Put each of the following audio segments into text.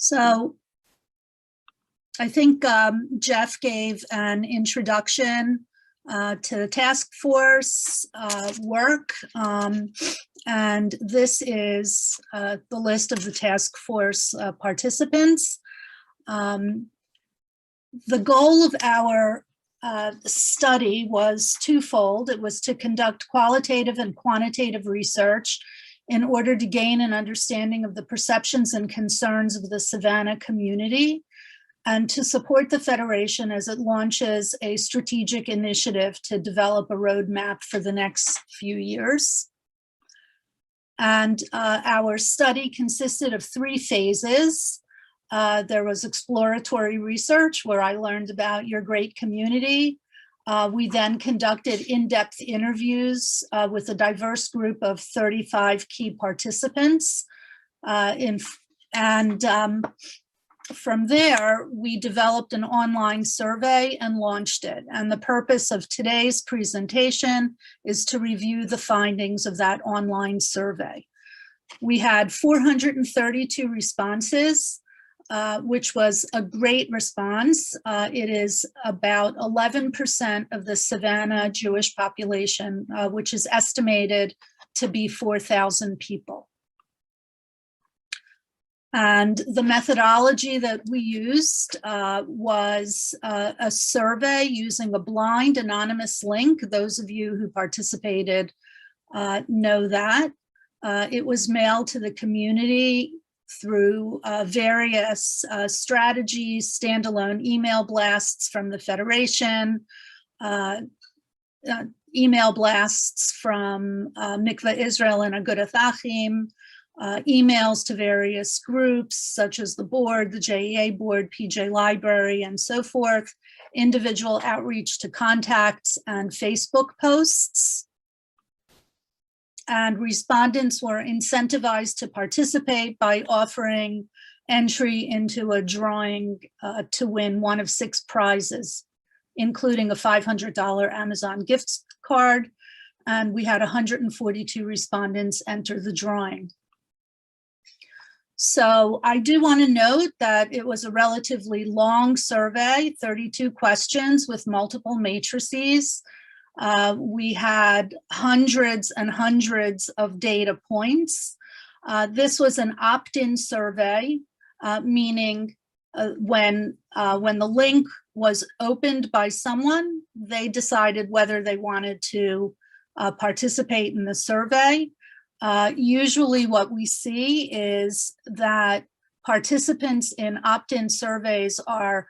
So I think Jeff gave an introduction to the task force work, and this is the list of the task force participants. The goal of our study was twofold. It was to conduct qualitative and quantitative research in order to gain an understanding of the perceptions and concerns of the Savannah community, and to support the Federation as it launches a strategic initiative to develop a roadmap for the next few years. And our study consisted of 3 phases. There was exploratory research, where I learned about your great community. We then conducted in-depth interviews with a diverse group of 35 key participants. From there, we developed an online survey and launched it. And the purpose of today's presentation is to review the findings of that online survey. We had 432 responses, which was a great response. It is about 11% of the Savannah Jewish population, which is estimated to be 4,000 people. And the methodology that we used was a survey using a blind anonymous link. Those of you who participated know that. It was mailed to the community through various strategies, standalone email blasts from the Federation, email blasts from Mikveh Israel and Agudath Achim, emails to various groups such as the board, the JEA board, PJ Library, and so forth, individual outreach to contacts, and Facebook posts. And respondents were incentivized to participate by offering entry into a drawing to win one of 6 prizes, including a $500 Amazon gift card. And we had 142 respondents enter the drawing. So I do want to note that it was a relatively long survey, 32 questions with multiple matrices. We had hundreds and hundreds of data points. This was an opt-in survey, meaning when the link was opened by someone, they decided whether they wanted to participate in the survey. Usually what we see is that participants in opt-in surveys are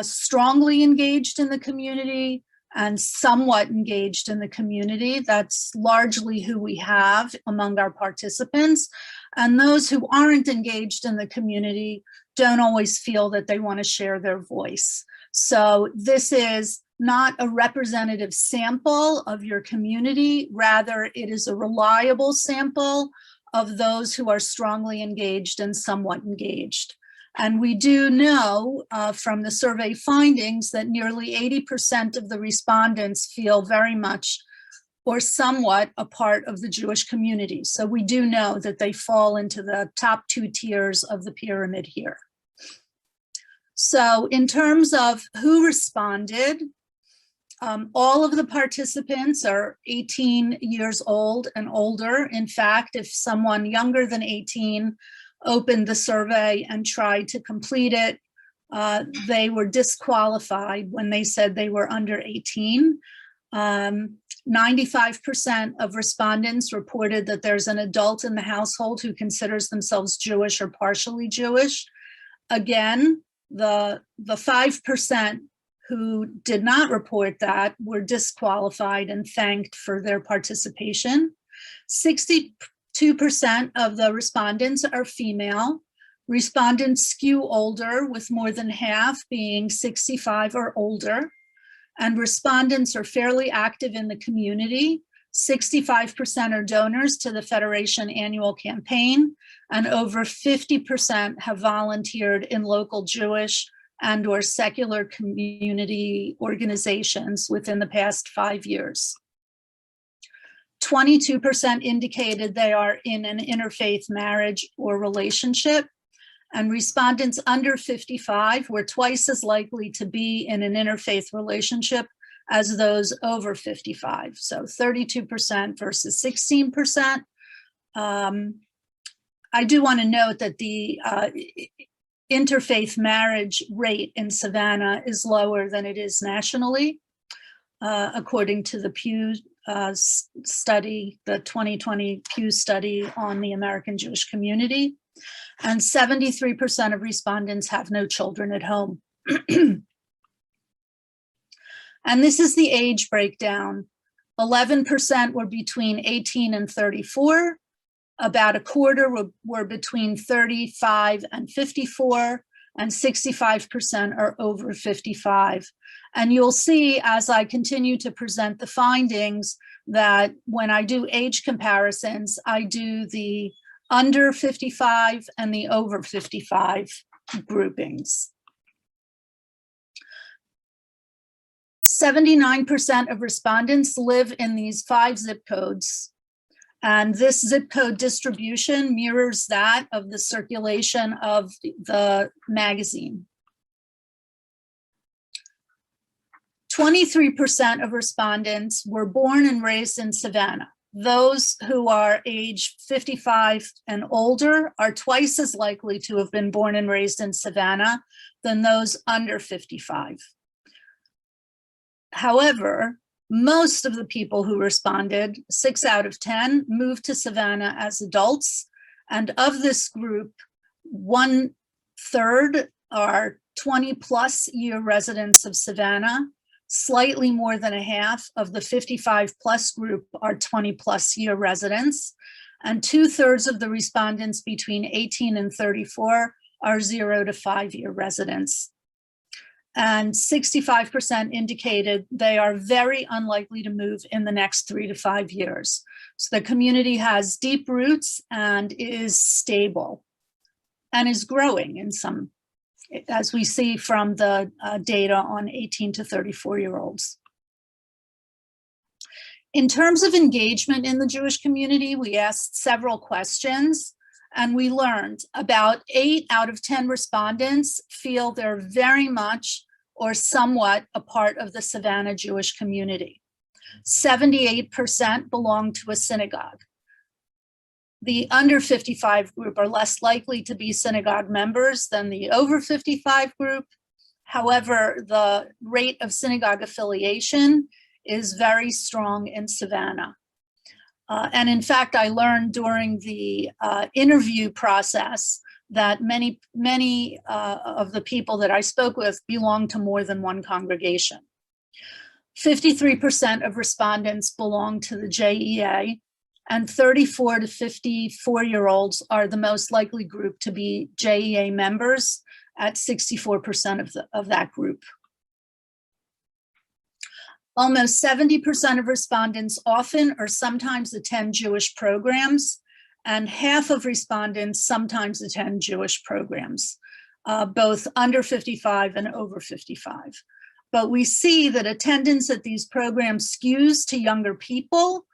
strongly engaged in the community and somewhat engaged in the community. That's largely who we have among our participants. And those who aren't engaged in the community don't always feel that they want to share their voice. So this is not a representative sample of your community. Rather, it is a reliable sample of those who are strongly engaged and somewhat engaged. And we do know from the survey findings that nearly 80% of the respondents feel very much or somewhat a part of the Jewish community. So we do know that they fall into the top 2 tiers of the pyramid here. So in terms of who responded, all of the participants are 18 years old and older. In fact, if someone younger than 18 opened the survey and tried to complete it, they were disqualified when they said they were under 18. 95% of respondents reported that there's an adult in the household who considers themselves Jewish or partially Jewish. Again, the 5% who did not report that were disqualified and thanked for their participation. 62% of the respondents are female. Respondents skew older, with more than half being 65 or older. And respondents are fairly active in the community. 65% are donors to the Federation annual campaign, and over 50% have volunteered in local Jewish and or secular community organizations within the past 5 years. 22% indicated they are in an interfaith marriage or relationship, And respondents under 55 were twice as likely to be in an interfaith relationship as those over 55. So 32% versus 16%. I do want to note that the interfaith marriage rate in Savannah is lower than it is nationally, according to the Pew study, the 2020 Pew study on the American Jewish community. And 73% of respondents have no children at home. And this is the age breakdown. 11% were between 18 and 34. About a quarter were between 35 and 54, and 65% are over 55. And you'll see as I continue to present the findings that when I do age comparisons, I do the under 55 and the over 55 groupings. 79% of respondents live in these 5 zip codes. And this zip code distribution mirrors that of the circulation of the magazine. 23% of respondents were born and raised in Savannah. Those who are age 55 and older are twice as likely to have been born and raised in Savannah than those under 55. However, most of the people who responded, 6 out of 10, moved to Savannah as adults. And of this group, 1/3 are 20+ year residents of Savannah. Slightly more than a half of the 55+ group are 20+ year residents. And 2/3 of the respondents between 18 and 34 are 0 to 5 year residents. And 65% indicated they are very unlikely to move in the next 3 to 5 years. So the community has deep roots and is stable and is growing in some, as we see from the data on 18 to 34-year-olds. In terms of engagement in the Jewish community, we asked several questions. And we learned about 8 out of 10 respondents feel they're very much or somewhat a part of the Savannah Jewish community. 78% belong to a synagogue. The under 55 group are less likely to be synagogue members than the over 55 group. However, the rate of synagogue affiliation is very strong in Savannah. And in fact, I learned during the interview process that many of the people that I spoke with belong to more than one congregation. 53% of respondents belong to the JEA, and 34 to 54-year-olds are the most likely group to be JEA members at 64% of that group. Almost 70% of respondents often or sometimes attend Jewish programs, and half of respondents sometimes attend Jewish programs, both under 55 and over 55. But we see that attendance at these programs skews to younger people,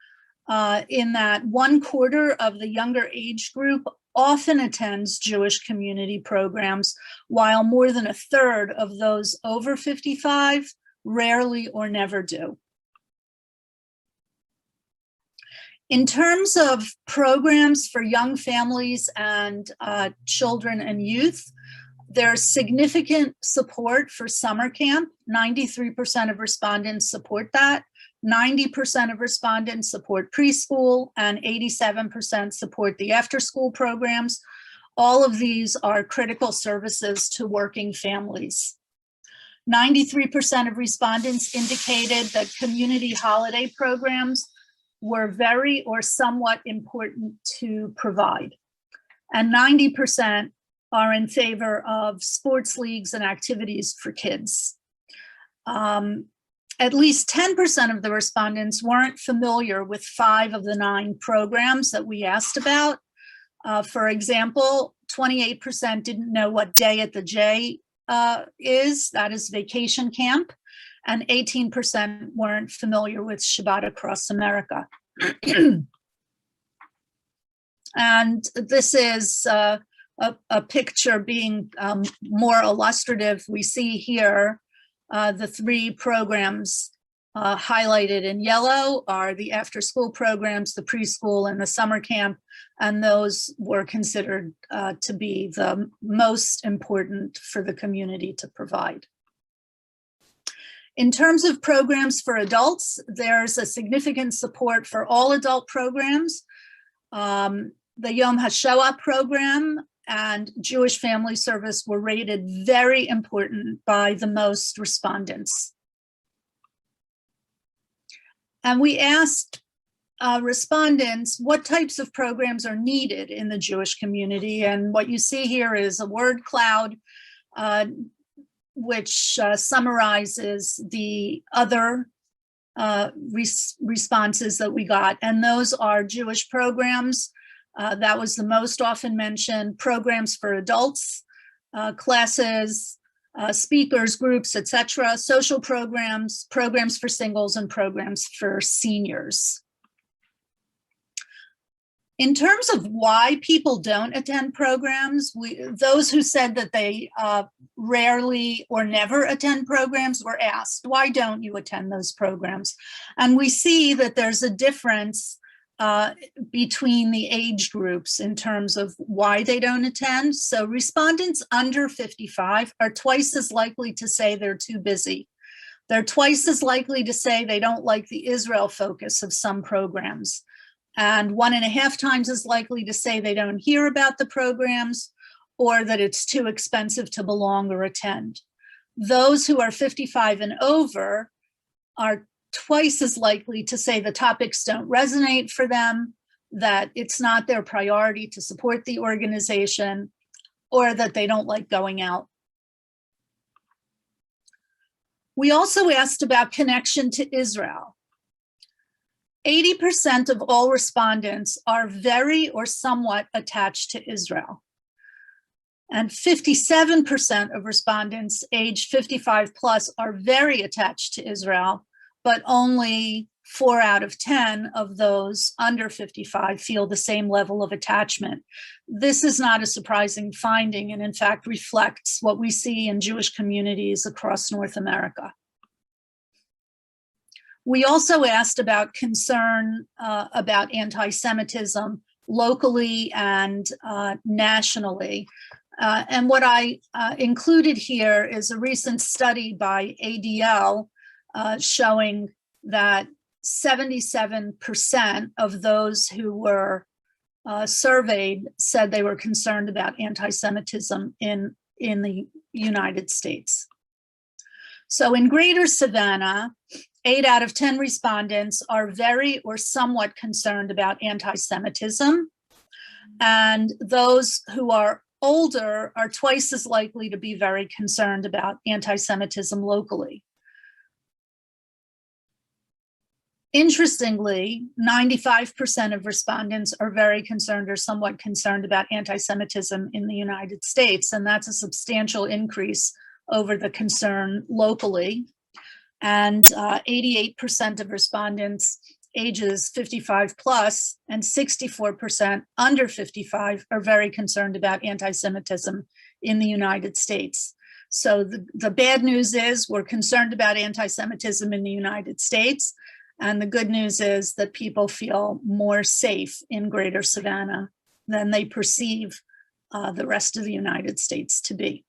in that 1/4 of the younger age group often attends Jewish community programs, while more than 1/3 of those over 55 rarely or never do. In terms of programs for young families and children and youth, there's significant support for summer camp. 93% of respondents support that. 90% of respondents support preschool, and 87% support the after-school programs. All of these are critical services to working families. 93% of respondents indicated that community holiday programs were very or somewhat important to provide. And 90% are in favor of sports leagues and activities for kids. At least 10% of the respondents weren't familiar with 5 of the 9 programs that we asked about. For example, 28% didn't know what Day at the J is, that is vacation camp, and 18% weren't familiar with Shabbat Across America. And this is a picture being more illustrative, we see here the three programs highlighted in yellow are the after-school programs, the preschool, and the summer camp, and those were considered to be the most important for the community to provide. In terms of programs for adults, there's a significant support for all adult programs. The Yom HaShoah program and Jewish Family Service were rated very important by the most respondents. And we asked respondents what types of programs are needed in the Jewish community. And what you see here is a word cloud, which summarizes the other responses that we got. And those are Jewish programs. That was the most often mentioned, programs for adults, classes, speakers, groups, etc., social programs, programs for singles, and programs for seniors. In terms of why people don't attend programs, those who said that they rarely or never attend programs were asked, why don't you attend those programs? And we see that there's a difference between the age groups in terms of why they don't attend. So respondents under 55 are twice as likely to say they're too busy. They're twice as likely to say they don't like the Israel focus of some programs, and 1.5 times as likely to say they don't hear about the programs or that it's too expensive to belong or attend. Those who are 55 and over are twice as likely to say the topics don't resonate for them, that it's not their priority to support the organization, or that they don't like going out. We also asked about connection to Israel. 80% of all respondents are very or somewhat attached to Israel. And 57% of respondents aged 55 plus are very attached to Israel, but only 4 out of 10 of those under 55 feel the same level of attachment. This is not a surprising finding, and in fact reflects what we see in Jewish communities across North America. We also asked about concern about anti-Semitism locally and nationally. And what I included here is a recent study by ADL showing that 77% of those who were surveyed said they were concerned about anti-Semitism in the United States. So in Greater Savannah, 8 out of 10 respondents are very or somewhat concerned about anti-Semitism. And those who are older are twice as likely to be very concerned about anti-Semitism locally. Interestingly, 95% of respondents are very concerned or somewhat concerned about anti-Semitism in the United States, and that's a substantial increase over the concern locally. And 88% of respondents ages 55 plus and 64% under 55 are very concerned about anti-Semitism in the United States. So the bad news is we're concerned about anti-Semitism in the United States. And the good news is that people feel more safe in Greater Savannah than they perceive the rest of the United States to be.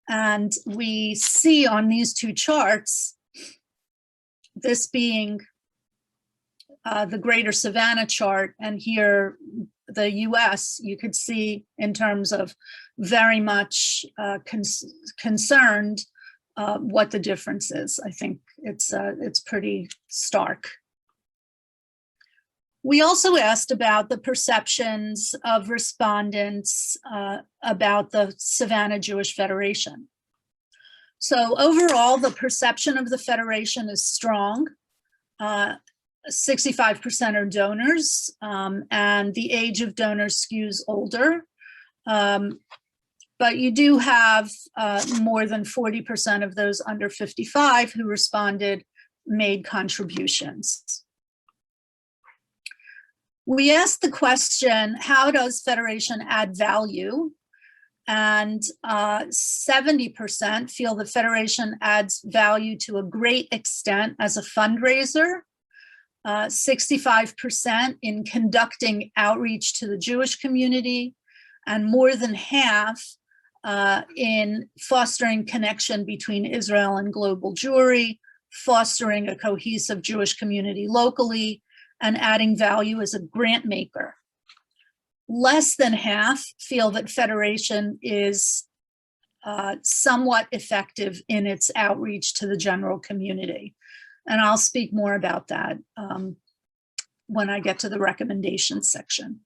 And we see on these two charts, this being the Greater Savannah chart, and here the US, you could see in terms of very much concerned what the difference is. I think it's pretty stark. We also asked about the perceptions of respondents about the Savannah Jewish Federation. So overall, the perception of the Federation is strong. 65% are donors, and the age of donors skews older. But you do have more than 40% of those under 55 who responded made contributions. We asked the question, how does Federation add value? And 70% feel that Federation adds value to a great extent as a fundraiser, 65% in conducting outreach to the Jewish community, and more than half in fostering connection between Israel and global Jewry, fostering a cohesive Jewish community locally, and adding value as a grant maker. Less than half feel that Federation is somewhat effective in its outreach to the general community. And I'll speak more about that when I get to the recommendations section.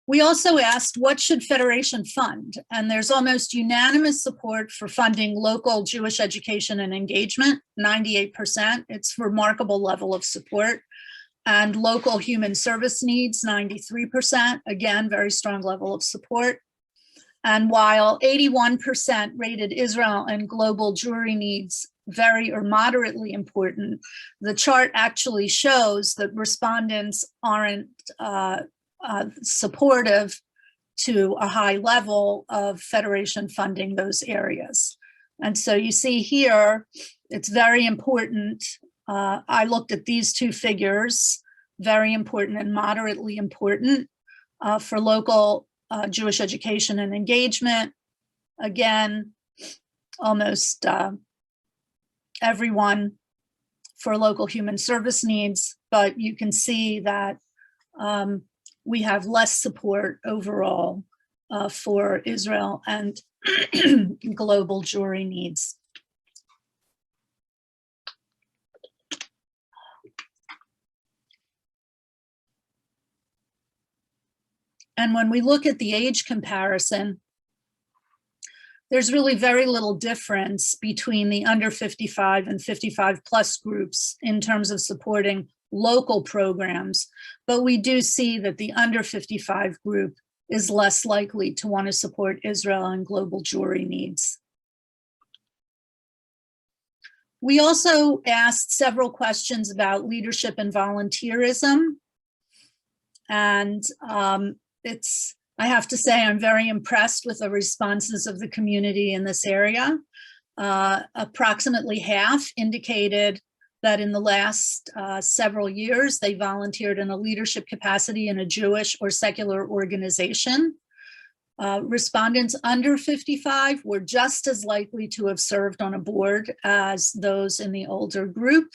We also asked, what should Federation fund? And there's almost unanimous support for funding local Jewish education and engagement, 98%. It's a remarkable level of support. And local human service needs, 93%. Again, very strong level of support. And while 81% rated Israel and global Jewry needs very or moderately important, the chart actually shows that respondents aren't supportive to a high level of Federation funding those areas. And so you see here, it's very important. I looked at these two figures, very important and moderately important for local Jewish education and engagement. Again, almost everyone for local human service needs, but you can see that we have less support overall for Israel and global Jewry needs. And when we look at the age comparison, there's really very little difference between the under 55 and 55 plus groups in terms of supporting local programs, but we do see that the under 55 group is less likely to want to support Israel and global Jewry needs. We also asked several questions about leadership and volunteerism. And I have to say, I'm very impressed with the responses of the community in this area. Approximately half indicated that in the last several years, they volunteered in a leadership capacity in a Jewish or secular organization. Respondents under 55 were just as likely to have served on a board as those in the older group.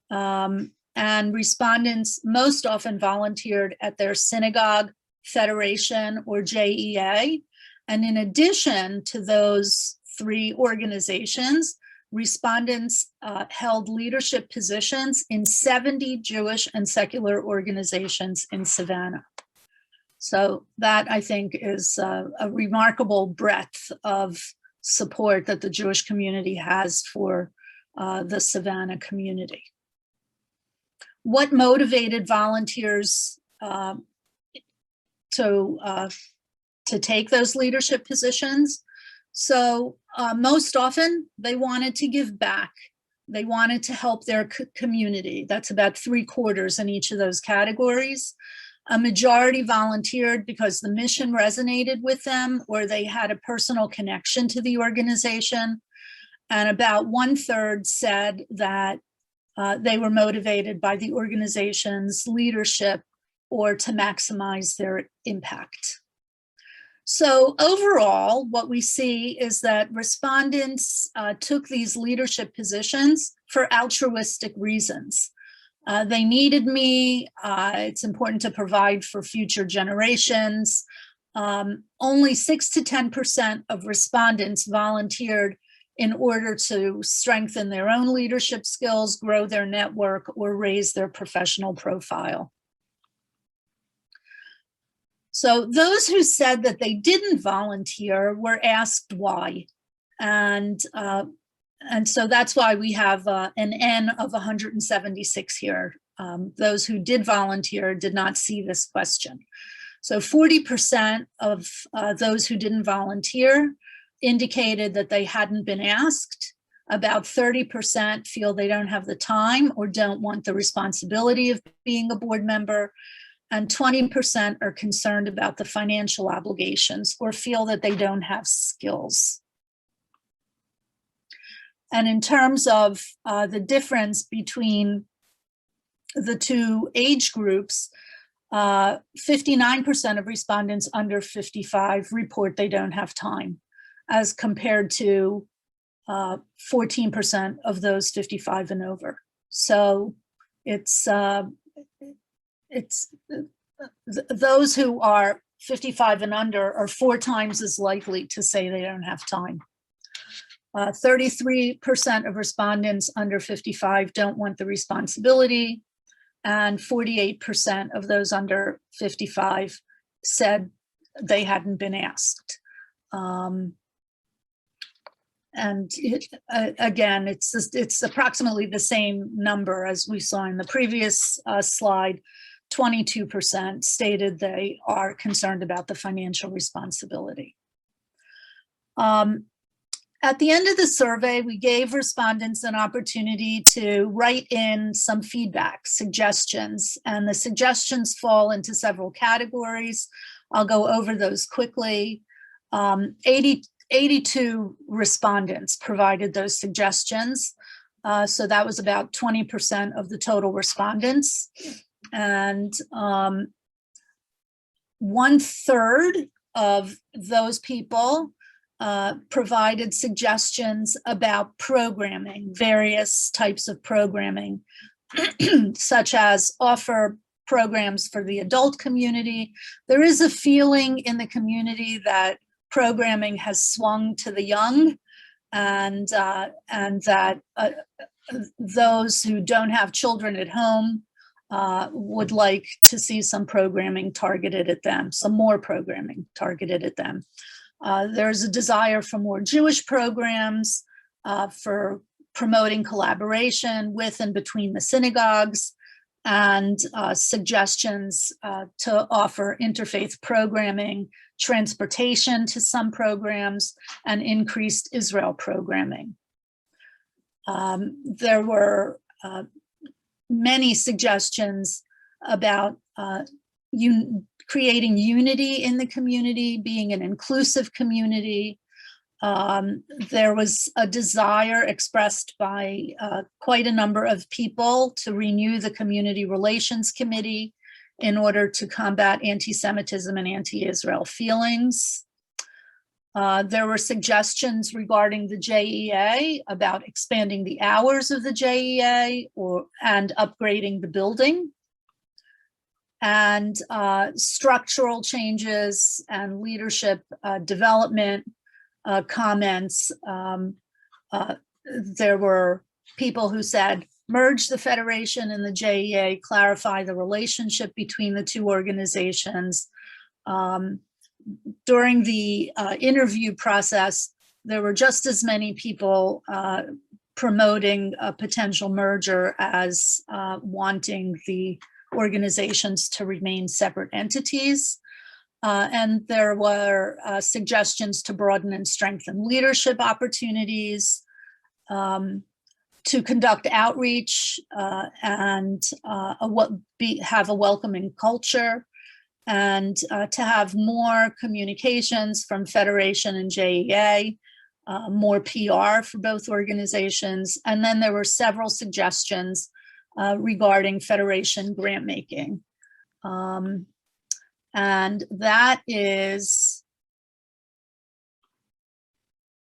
And respondents most often volunteered at their synagogue, Federation, or JEA. And in addition to those three organizations, respondents held leadership positions in 70 Jewish and secular organizations in Savannah. So that, I think, is a remarkable breadth of support that the Jewish community has for the Savannah community. What motivated volunteers to take those leadership positions? So most often they wanted to give back. They wanted to help their community. That's about 3/4 in each of those categories. A majority volunteered because the mission resonated with them or they had a personal connection to the organization. And about 1/3 said that they were motivated by the organization's leadership or to maximize their impact. So overall, what we see is that respondents took these leadership positions for altruistic reasons. They needed me. It's important to provide for future generations. Only 6 to 10% of respondents volunteered in order to strengthen their own leadership skills, grow their network, or raise their professional profile. So those who said that they didn't volunteer were asked why. And so that's why we have an N of 176 here. Those who did volunteer did not see this question. So 40% of those who didn't volunteer indicated that they hadn't been asked. About 30% feel they don't have the time or don't want the responsibility of being a board member. And 20% are concerned about the financial obligations or feel that they don't have skills. And in terms of the difference between the two age groups, 59% of respondents under 55 report they don't have time, as compared to 14% of those 55 and over. So it's those who are 55 and under are 4 times as likely to say they don't have time. 33% of respondents under 55 don't want the responsibility, and 48% of those under 55 said they hadn't been asked. Again, it's approximately the same number as we saw in the previous slide. 22% stated they are concerned about the financial responsibility. At the end of the survey, we gave respondents an opportunity to write in some feedback, suggestions, and the suggestions fall into several categories. I'll go over those quickly. 82 respondents provided those suggestions. So that was about 20% of the total respondents. And 1/3 of those people provided suggestions about programming, various types of programming, such as offer programs for the adult community. There is a feeling in the community that programming has swung to the young, and that those who don't have children at home would like to see some programming targeted at them, some more programming targeted at them. There's a desire for more Jewish programs, for promoting collaboration with and between the synagogues, and suggestions to offer interfaith programming, transportation to some programs, and increased Israel programming. There were many suggestions about creating unity in the community, being an inclusive community. There was a desire expressed by quite a number of people to renew the Community Relations Committee in order to combat anti-Semitism and anti-Israel feelings. There were suggestions regarding the JEA about expanding the hours of the JEA and upgrading the building. And structural changes and leadership development comments. There were people who said, merge the Federation and the JEA, clarify the relationship between the two organizations. During the interview process, there were just as many people promoting a potential merger as wanting the organizations to remain separate entities. And there were suggestions to broaden and strengthen leadership opportunities, to conduct outreach and have a welcoming culture, and to have more communications from Federation and JEA, more PR for both organizations. And then there were several suggestions regarding Federation grant making. And that is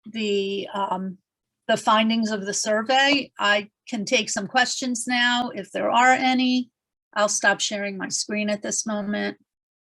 the findings of the survey. I can take some questions now if there are any. I'll stop sharing my screen at this moment.